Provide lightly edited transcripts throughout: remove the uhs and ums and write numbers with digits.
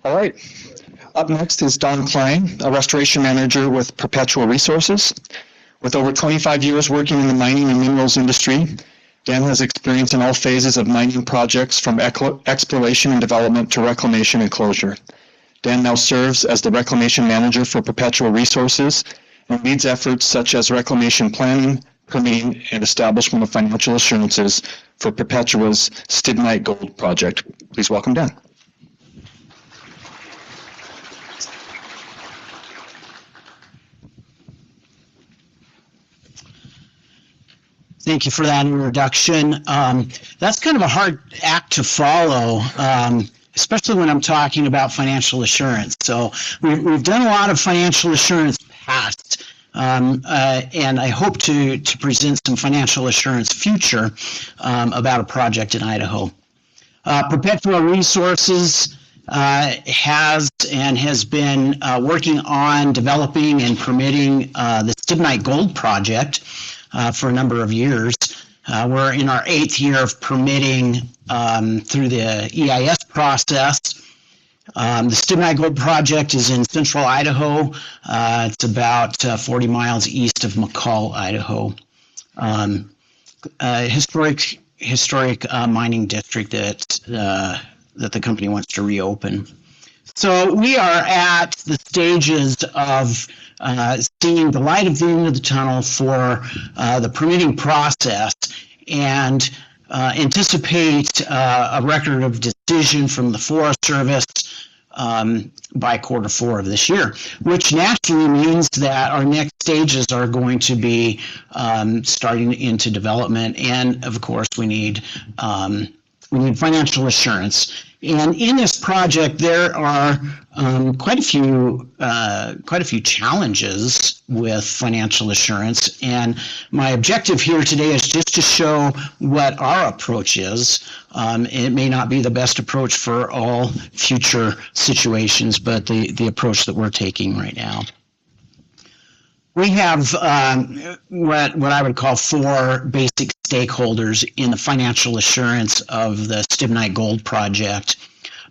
All right. Up next is Don Kline, a restoration manager with Perpetua Resources. With over 25 years working in the mining and minerals industry, Dan has experience in all phases of mining projects from exploration and development to reclamation and closure. Dan now serves as the reclamation manager for Perpetua Resources and leads efforts such as reclamation planning, permitting, and establishment of financial assurances for Perpetua's Stibnite Gold project. Please welcome Dan. Thank you for that introduction. That's kind of a hard act to follow, especially when I'm talking about financial assurance. So we've done a lot of financial assurance past, and I hope to present some financial assurance future about a project in Idaho. Perpetua Resources has been working on developing and permitting the Stibnite Gold project for a number of years. We're in our 8th year of permitting through the EIS process. The Stibnite Gold project is in central Idaho. It's about 40 miles east of McCall, Idaho. Historic mining district that the company wants to reopen. So we are at the stages of seeing the light at the end of the tunnel for the permitting process and anticipate a record of decision from the Forest Service by Q4 of this year, which naturally means that our next stages are going to be starting into development, and of course we need financial assurance. And in this project, there are quite a few challenges with financial assurance. And my objective here today is just to show what our approach is. It may not be the best approach for all future situations, but the approach that we're taking right now. We have what I would call 4 basic stakeholders in the financial assurance of the Stibnite Gold project.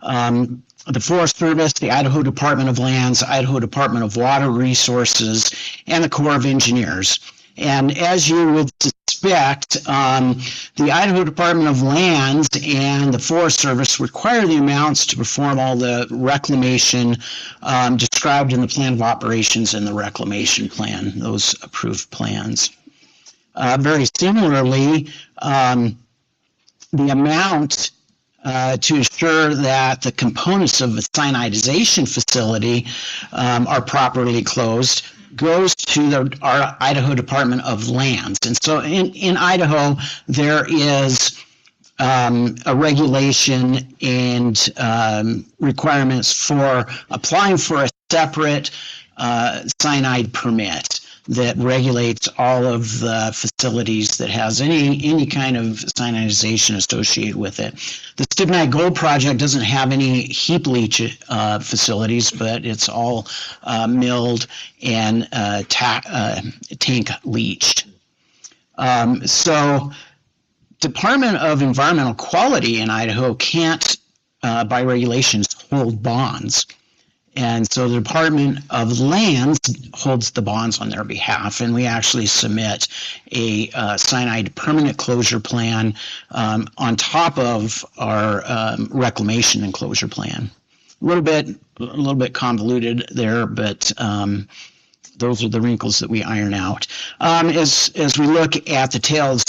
The Forest Service, the Idaho Department of Lands, Idaho Department of Water Resources, and the Corps of Engineers. And as you would suspect, the Idaho Department of Lands and the Forest Service require the amounts to perform all the reclamation described in the Plan of Operations and the Reclamation Plan, those approved plans. Very similarly, the amount to ensure that the components of a cyanidization facility are properly closed goes to our Idaho Department of Lands. And so in Idaho, there is a regulation and requirements for applying for a separate cyanide permit that regulates all of the facilities that has any kind of cyanidization associated with it. The Stibnite Gold project doesn't have any heap leach facilities, but it's all milled and tank leached. So Department of Environmental Quality in Idaho can't, by regulations, hold bonds. And so the Department of Lands holds the bonds on their behalf, and we actually submit a cyanide permanent closure plan on top of our reclamation and closure plan. A little bit convoluted there, but those are the wrinkles that we iron out. As we look at the tails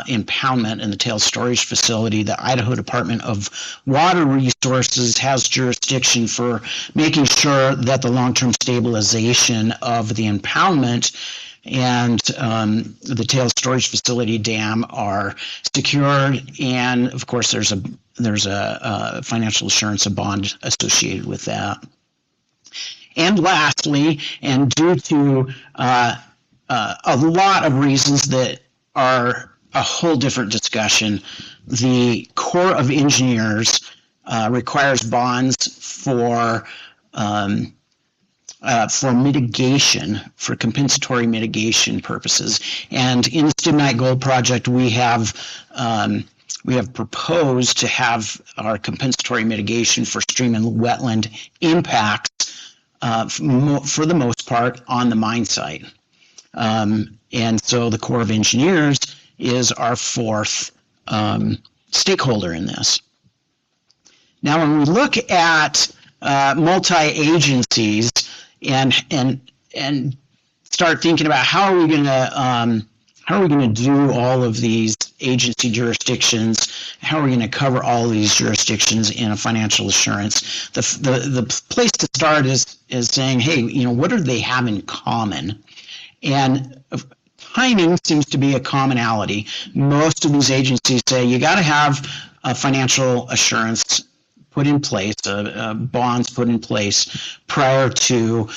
impoundment and the tails storage facility, the Idaho Department of Water Resources has jurisdiction for making sure that the long-term stabilization of the impoundment and the tails storage facility dam are secured, and of course there's a financial assurance, a bond associated with that. And lastly, and due to a lot of reasons that are a whole different discussion, the Corps of Engineers requires bonds for mitigation, for compensatory mitigation purposes. And in the Stibnite Gold project, we have we have proposed to have our compensatory mitigation for stream and wetland impacts for the most part on the mine site. And so the Corps of Engineers is our fourth stakeholder in this. Now, when we look at multi-agencies and start thinking about how are we going to do all of these agency jurisdictions, how are we going to cover all of these jurisdictions in a financial assurance, the place to start is saying, hey, what do they have in common? And timing seems to be a commonality. Most of these agencies say you got to have a financial assurance put in place, bonds put in place prior to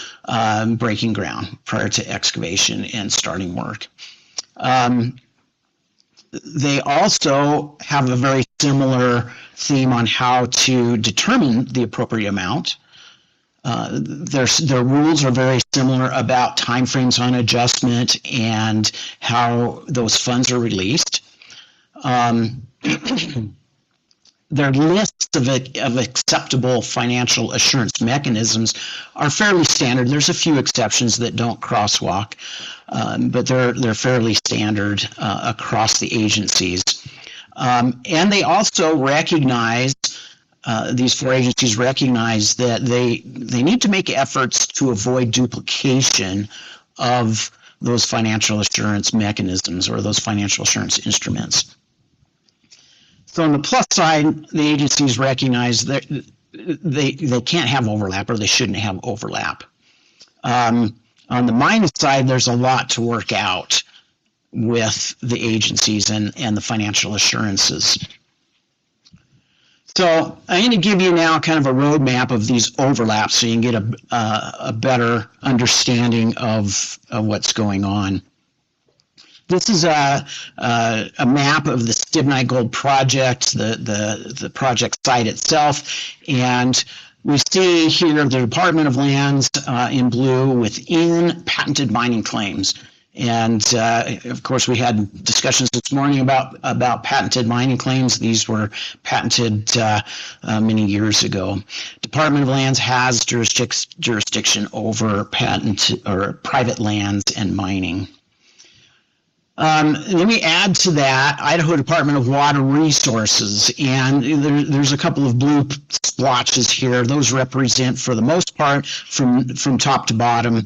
breaking ground, prior to excavation and starting work. They also have a very similar theme on how to determine the appropriate amount. Their rules are very similar about timeframes on adjustment and how those funds are released. Their lists of acceptable financial assurance mechanisms are fairly standard. There's a few exceptions that don't crosswalk, but they're fairly standard across the agencies. And they also recognize, these four agencies recognize that they need to make efforts to avoid duplication of those financial assurance mechanisms or those financial assurance instruments. So on the plus side, the agencies recognize that they can't have overlap, or they shouldn't have overlap. On the minus side, there's a lot to work out with the agencies and the financial assurances. So I'm going to give you now kind of a roadmap of these overlaps so you can get a better understanding of what's going on. This is a map of the Stibnite Gold Project, the project site itself, and we see here the Department of Lands in blue within patented mining claims. And of course, we had discussions this morning about patented mining claims. These were patented many years ago. Department of Lands has jurisdiction over patent or private lands and mining. Let me add to that Idaho Department of Water Resources, and there's a couple of blue splotches here. Those represent, for the most part, from top to bottom,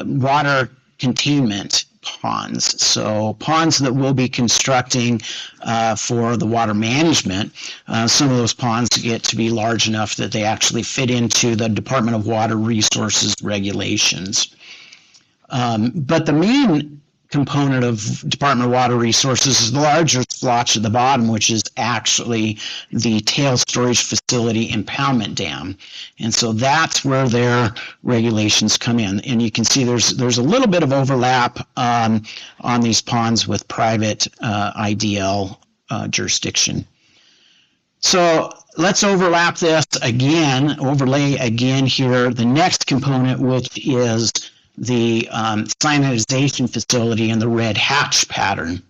water containment ponds. So ponds that we'll be constructing for the water management. Some of those ponds get to be large enough that they actually fit into the Department of Water Resources regulations. But the main component of Department of Water Resources is the larger splotch at the bottom, which is actually the tail storage facility impoundment dam. And so that's where their regulations come in. And you can see there's a little bit of overlap on these ponds with private IDL jurisdiction. So let's overlap this again, overlay again here, the next component, which is the cyanidization facility in the red hatch pattern.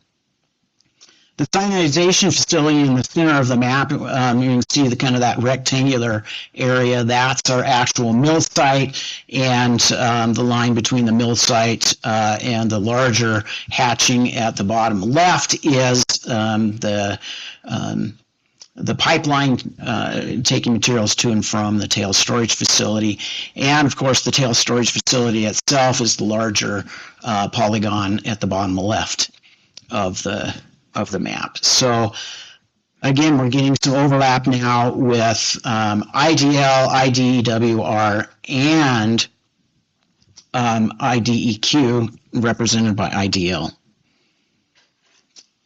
The cyanidization facility in the center of the map, you can see the kind of that rectangular area. That's our actual mill site, and the line between the mill site and the larger hatching at the bottom left is the pipeline taking materials to and from the tail storage facility. And of course, the tail storage facility itself is the larger polygon at the bottom left of the map. So again, we're getting some overlap now with IDL, IDEWR, and IDEQ represented by IDL.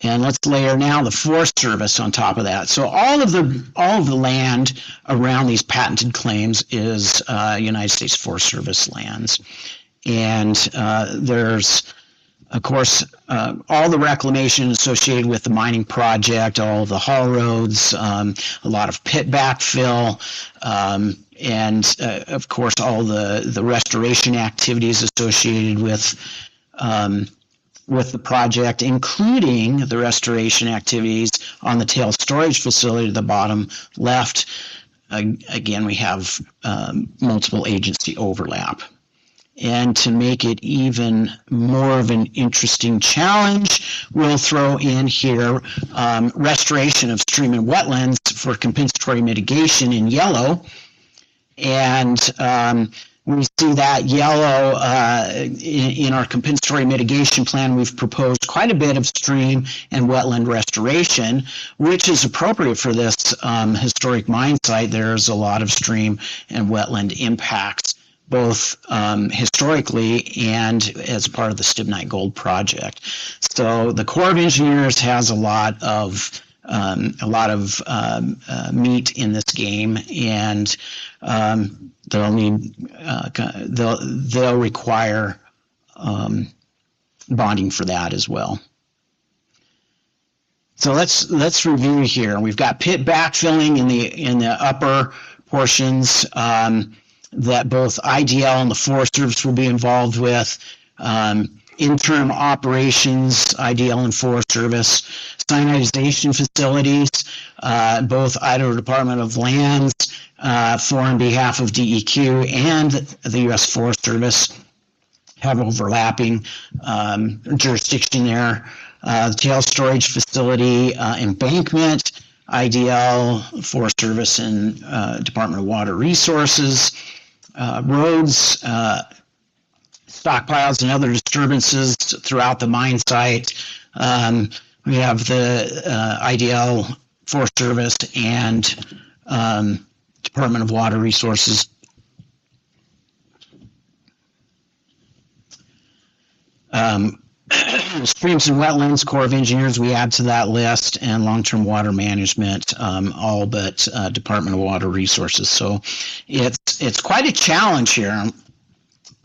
And let's layer now the Forest Service on top of that. So all of the land around these patented claims is United States Forest Service lands. And there's, of course, all the reclamation associated with the mining project, all of the haul roads, a lot of pit backfill, and of course all the restoration activities associated with with the project, including the restoration activities on the tail storage facility at the bottom left. Again, we have multiple agency overlap. And to make it even more of an interesting challenge, we'll throw in here restoration of stream and wetlands for compensatory mitigation in yellow. And we see that yellow in our compensatory mitigation plan. We've proposed quite a bit of stream and wetland restoration, which is appropriate for this historic mine site. There's a lot of stream and wetland impacts, both historically and as part of the Stibnite Gold project. So the Corps of Engineers has a lot of meat in this game, and they'll require bonding for that as well. So let's review here. We've got pit backfilling in the upper portions that both IDL and the Forest Service will be involved with. Interim operations, IDL and Forest Service, cyanidization facilities, both Idaho Department of Lands for on behalf of DEQ and the U.S. Forest Service have overlapping jurisdiction there. The tail storage facility, embankment, IDL, Forest Service, and Department of Water Resources, roads, stockpiles and other disturbances throughout the mine site. We have the IDL, Forest Service, and Department of Water Resources. Streams and wetlands, Corps of Engineers, we add to that list, and long-term water management, all but Department of Water Resources. So it's quite a challenge here.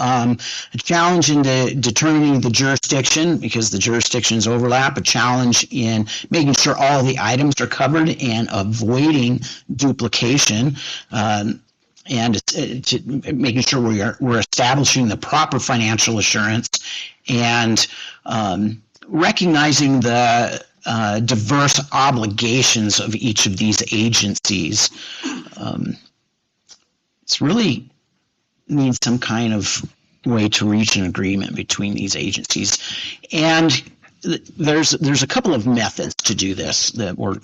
A challenge in determining the jurisdiction, because the jurisdictions overlap, a challenge in making sure all the items are covered and avoiding duplication, and making sure we're establishing the proper financial assurance, and recognizing the diverse obligations of each of these agencies. It's really needs some kind of way to reach an agreement between these agencies, and there's a couple of methods to do this that we're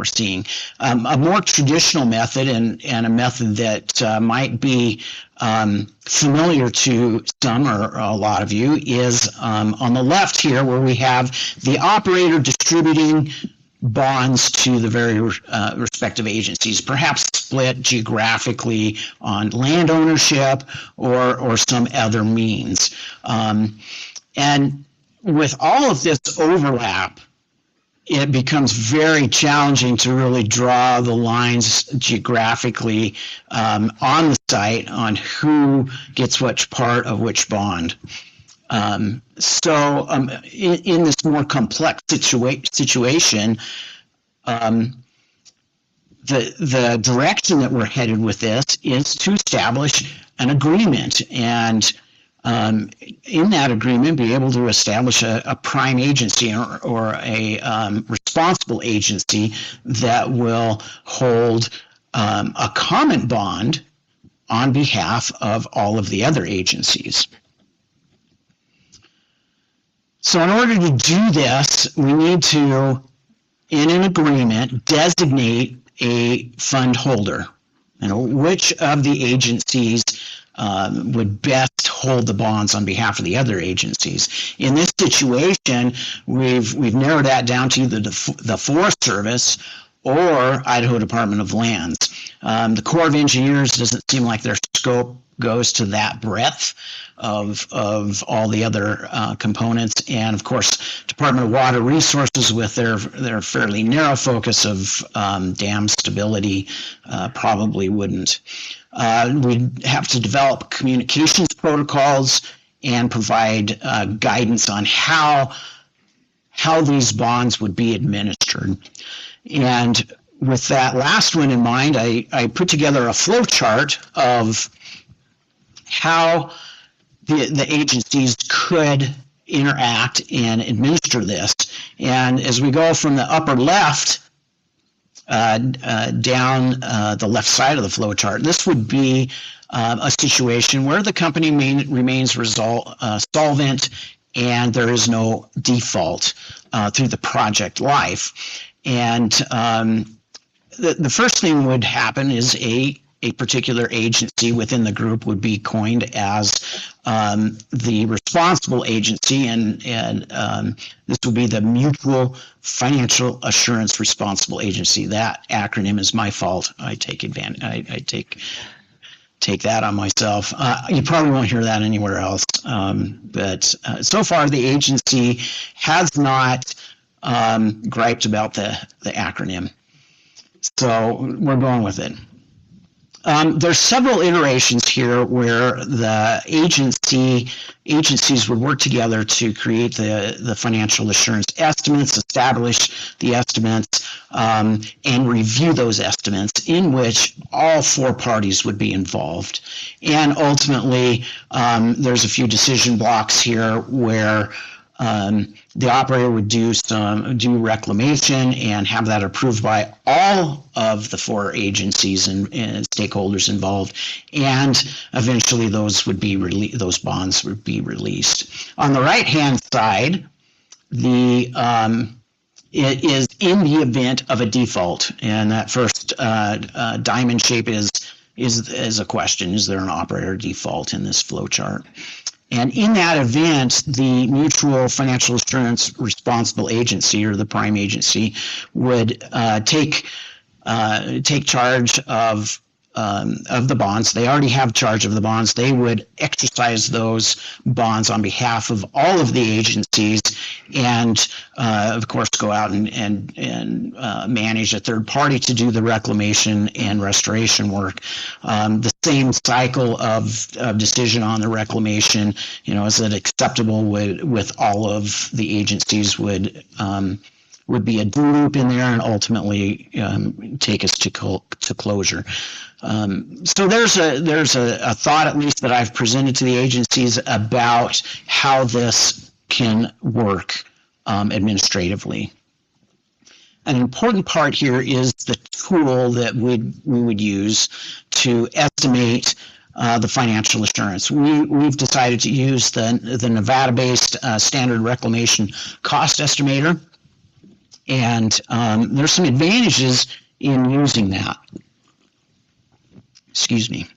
seeing. A more traditional method, and a method that might be familiar to some or a lot of you, is on the left here, where we have the operator distributing bonds to the very respective agencies, perhaps split geographically on land ownership or some other means. And with all of this overlap, it becomes very challenging to really draw the lines geographically on the site on who gets which part of which bond. In this more complex situation, the direction that we're headed with this is to establish an agreement, and in that agreement be able to establish a prime agency or a responsible agency that will hold a common bond on behalf of all of the other agencies. So in order to do this, we need to, in an agreement, designate a fund holder. Which of the agencies would best hold the bonds on behalf of the other agencies? In this situation, we've narrowed that down to either the Forest Service or Idaho Department of Lands. The Corps of Engineers doesn't seem like their scope goes to that breadth of all the other components, and of course Department of Water Resources, with their fairly narrow focus of dam stability, probably wouldn't. We'd have to develop communications protocols and provide guidance on how these bonds would be administered. And with that last one in mind, I put together a flow chart of how the agencies could interact and administer this. And as we go from the upper left down the left side of the flow chart, this would be a situation where the company remains solvent and there is no default through the project life. And the first thing would happen is a particular agency within the group would be coined as the responsible agency, and this would be the Mutual Financial Assurance Responsible Agency. That acronym is my fault. I take advantage. I take that on myself. You probably won't hear that anywhere else, but so far the agency has not griped about the acronym, so we're going with it. There's several iterations here where the agencies would work together to create the financial assurance estimates, establish the estimates, and review those estimates, in which all four parties would be involved. And ultimately, there's a few decision blocks here where the operator would do reclamation and have that approved by all of the four agencies and stakeholders involved, and eventually those bonds would be released. On the right hand side, it is in the event of a default, and that first diamond shape is a question: is there an operator default in this flow chart? And in that event, the Mutual Financial Assurance Responsible Agency, or the prime agency, would take charge of the bonds. They already have charge of the bonds. They would exercise those bonds on behalf of all of the agencies, and of course go out and manage a third party to do the reclamation and restoration work. The same cycle of decision on the reclamation, is it acceptable with all of the agencies would be a do loop in there, and ultimately take us to closure. So there's a thought, at least, that I've presented to the agencies about how this can work administratively. An important part here is the tool that we would use to estimate the financial assurance. We've decided to use the Nevada-based standard reclamation cost estimator, and there's some advantages in using that. Excuse me.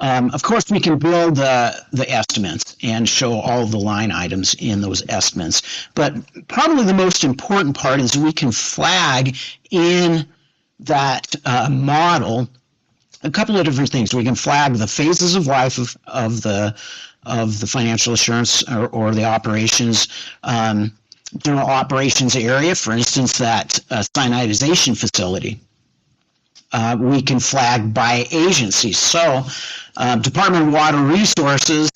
Of course, we can build the estimates and show all the line items in those estimates, but probably the most important part is we can flag in that model a couple of different things. We can flag the phases of life of the financial assurance or the operations, general operations area, for instance, that cyanidization facility. We can flag by agency. So Department of Water Resources,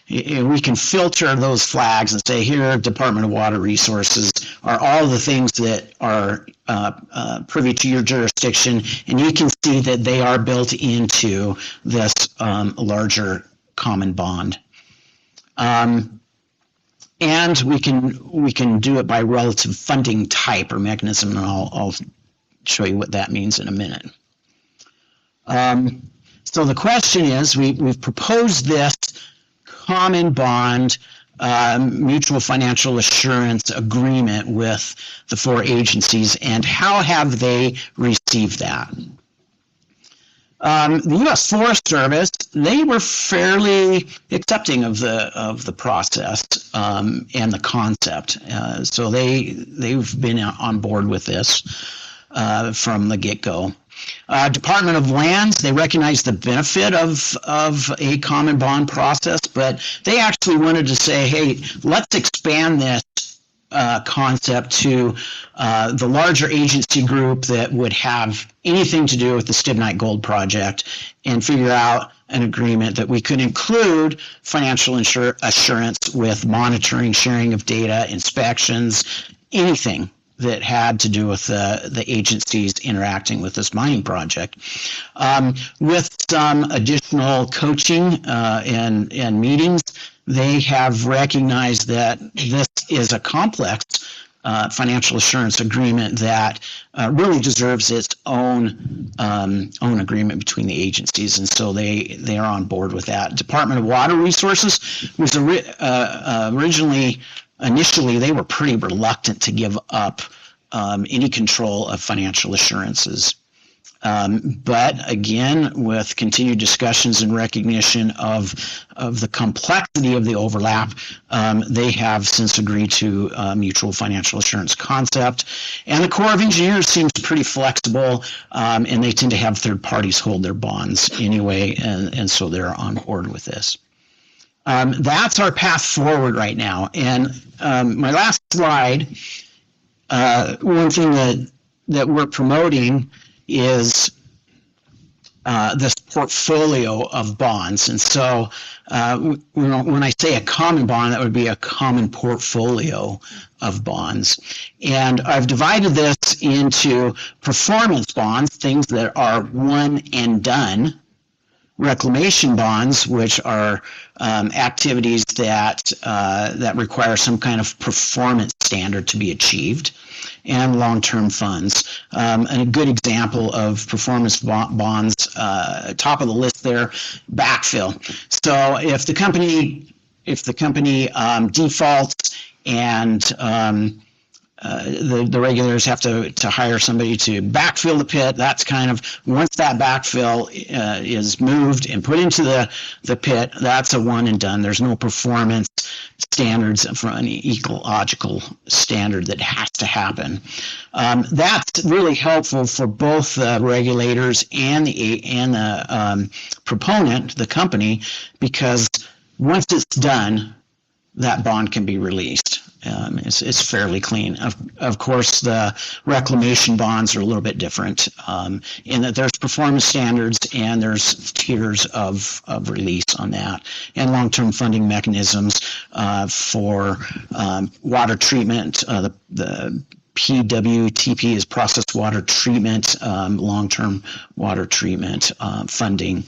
we can filter those flags and say, here, Department of Water Resources are all the things that are privy to your jurisdiction, and you can see that they are built into this larger common bond. And we can do it by relative funding type or mechanism, and I'll show you what that means in a minute. So the question is, we've proposed this common bond mutual financial assurance agreement with the four agencies, and how have they received that? The U.S. Forest Service, they were fairly accepting of the process and the concept, so they've been on board with this from the get-go. Department of Lands, they recognize the benefit of a common bond process, but they actually wanted to say, hey, let's expand this concept to the larger agency group that would have anything to do with the Stibnite Gold Project, and figure out an agreement that we could include financial assurance with monitoring, sharing of data, inspections, anything that had to do with the agencies interacting with this mining project. With some additional coaching and meetings, they have recognized that this is a complex financial assurance agreement that really deserves its own agreement between the agencies, and so they are on board with that. Department of Water Resources was initially they were pretty reluctant to give up any control of financial assurances. But again, with continued discussions and recognition of the complexity of the overlap, they have since agreed to a mutual financial assurance concept. And the Corps of Engineers seems pretty flexible, and they tend to have third parties hold their bonds anyway, and so they're on board with this. That's our path forward right now. And my last slide, one thing that we're promoting is this portfolio of bonds. And so when I say a common bond, that would be a common portfolio of bonds. And I've divided this into performance bonds, things that are one and done, reclamation bonds, which are activities that require some kind of performance standard to be achieved, and long-term funds. And a good example of performance bonds, top of the list there, backfill. So if the company defaults and the regulators have to hire somebody to backfill the pit, that's kind of, once that backfill is moved and put into the pit, that's a one and done. There's no performance standards for an ecological standard that has to happen. That's really helpful for both the regulators and the proponent, the company, because once it's done, that bond can be released. It's fairly clean. Of course, the reclamation bonds are a little bit different in that there's performance standards and there's tiers of release on that, and long-term funding mechanisms for water treatment. The PWTP is processed water treatment, long-term water treatment funding.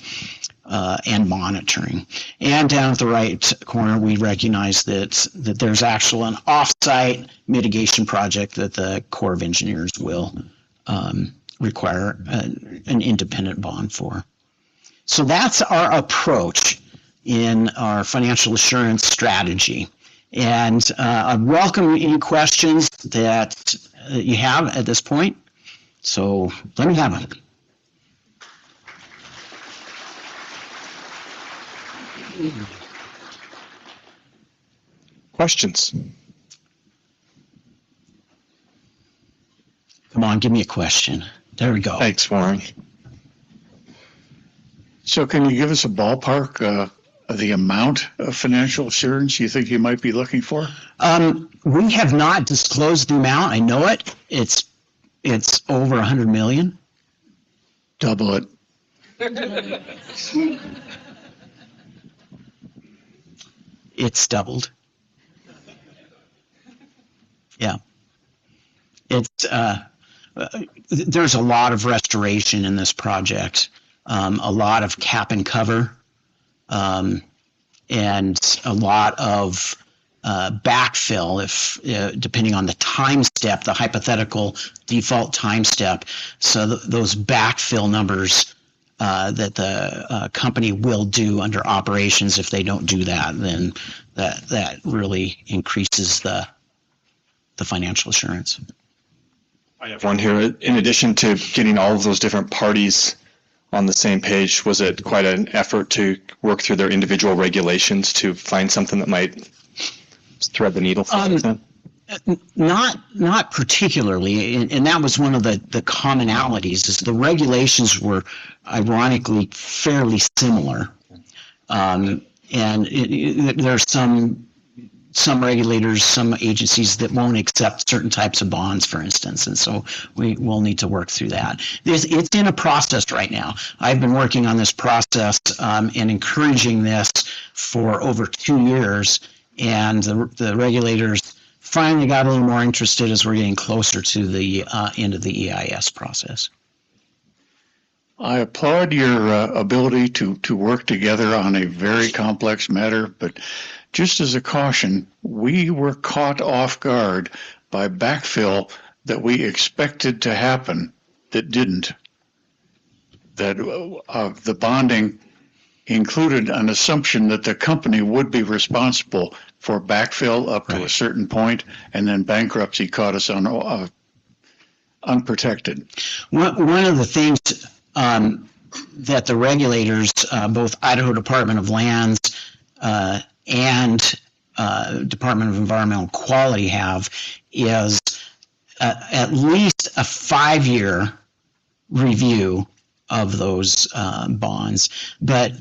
And monitoring. And down at the right corner, we recognize that there's actually an off-site mitigation project that the Corps of Engineers will require an independent bond for. So that's our approach in our financial assurance strategy. And I welcome any questions that you have at this point. So let me have it. Questions? Come on, give me a question. There we go. Thanks, Warren. So can you give us a ballpark of the amount of financial assurance you think you might be looking for? We have not disclosed the amount. I know it. It's over 100 million. Double it. It's doubled. Yeah. It's there's a lot of restoration in this project, a lot of cap and cover, and a lot of backfill if depending on the time step, the hypothetical default time step. So those backfill numbers that the company will do under operations, if they don't do that, then that really increases the financial assurance. I have one here. In addition to getting all of those different parties on the same page, was it quite an effort to work through their individual regulations to find something that might thread the needle? Not particularly, and that was one of the commonalities, is the regulations were ironically fairly similar. And there's some regulators, some agencies that won't accept certain types of bonds, for instance, and so we will need to work through that. It's in a process right now. I've been working on this process and encouraging this for over 2 years, and the regulators finally got a little more interested as we're getting closer to the end of the EIS process. I applaud your ability to work together on a very complex matter, but just as a caution, we were caught off guard by backfill that we expected to happen that didn't. That the bonding included an assumption that the company would be responsible for backfill up to a certain point, and then bankruptcy caught us on unprotected. One of the things that the regulators, both Idaho Department of Lands and Department of Environmental Quality have is at least a 5-year review of those bonds. But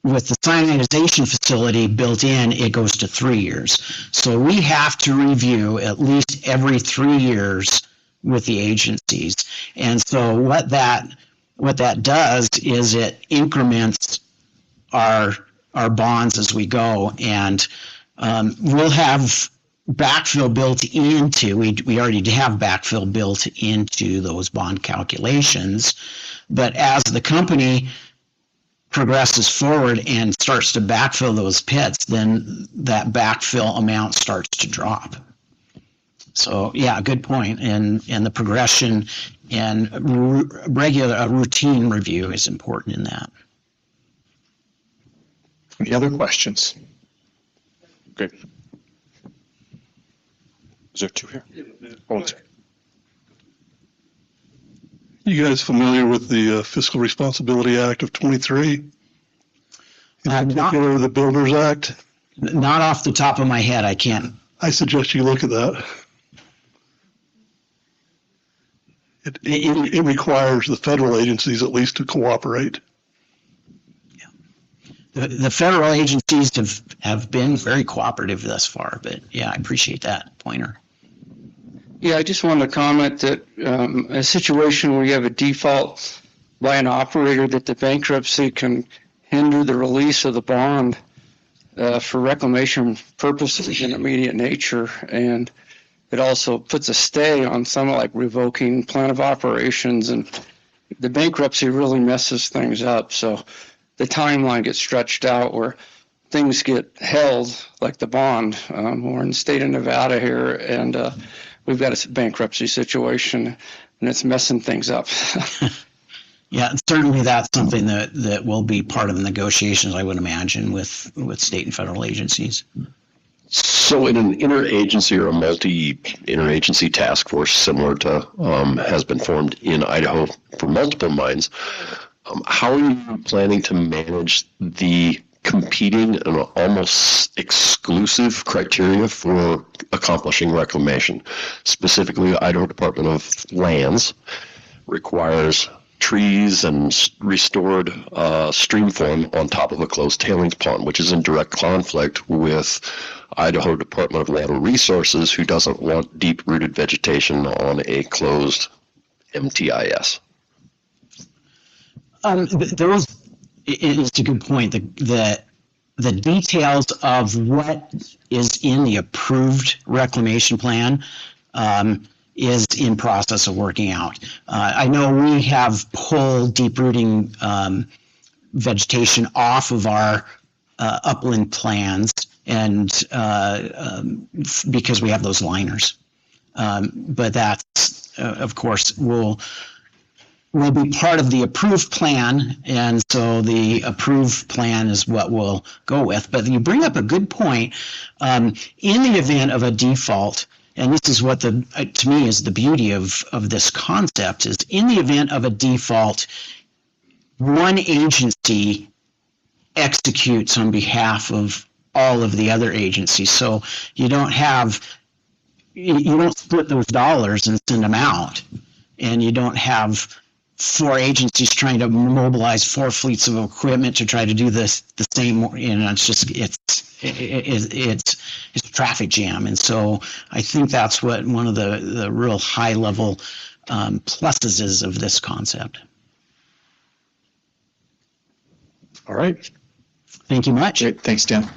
with the cyanidization facility built in, it goes to 3 years. So we have to review at least every 3 years with the agencies. And so what that does is it increments our bonds as we go, and we'll have backfill built into, we already have backfill built into those bond calculations, but as the company progresses forward and starts to backfill those pits, then that backfill amount starts to drop. So yeah, good point. And the progression and routine review is important in that. Any other questions? Great. Is there two here? Hold on a second. You guys familiar with the Fiscal Responsibility Act of 23? In particular, the Builders Act? Not off the top of my head, I can't. I suggest you look at that. It requires the federal agencies at least to cooperate. The federal agencies have been very cooperative thus far, but yeah, I appreciate that pointer. Yeah, I just wanted to comment that a situation where you have a default by an operator, that the bankruptcy can hinder the release of the bond for reclamation purposes in immediate nature. And it also puts a stay on some like revoking plan of operations, and the bankruptcy really messes things up. So the timeline gets stretched out where things get held, like the bond. We're in the state of Nevada here, and we've got a bankruptcy situation, and it's messing things up. Yeah, certainly that's something that will be part of the negotiations, I would imagine, with state and federal agencies. So in an interagency or a multi-interagency task force similar to has been formed in Idaho for multiple mines, how are you planning to manage the competing and almost exclusive criteria for accomplishing reclamation? Specifically, the Idaho Department of Lands requires trees and restored stream form on top of a closed tailings pond, which is in direct conflict with Idaho Department of Water Resources, who doesn't want deep-rooted vegetation on a closed MTIS. It's a good point. The details of what is in the approved reclamation plan is in process of working out. I know we have pulled deep-rooting vegetation off of our upland plans, and because we have those liners. But that's, of course, will be part of the approved plan, and so the approved plan is what we'll go with. But you bring up a good point. In the event of a default, and this is what to me is the beauty of this concept, is in the event of a default, one agency executes on behalf of all of the other agencies. So you don't split those dollars and send them out, and you don't have 4 agencies trying to mobilize 4 fleets of equipment to try to do this the same. It's a traffic jam, and so I think that's what one of the real high level pluses is of this concept. All right. Thank you much. Great. Thanks, Dan.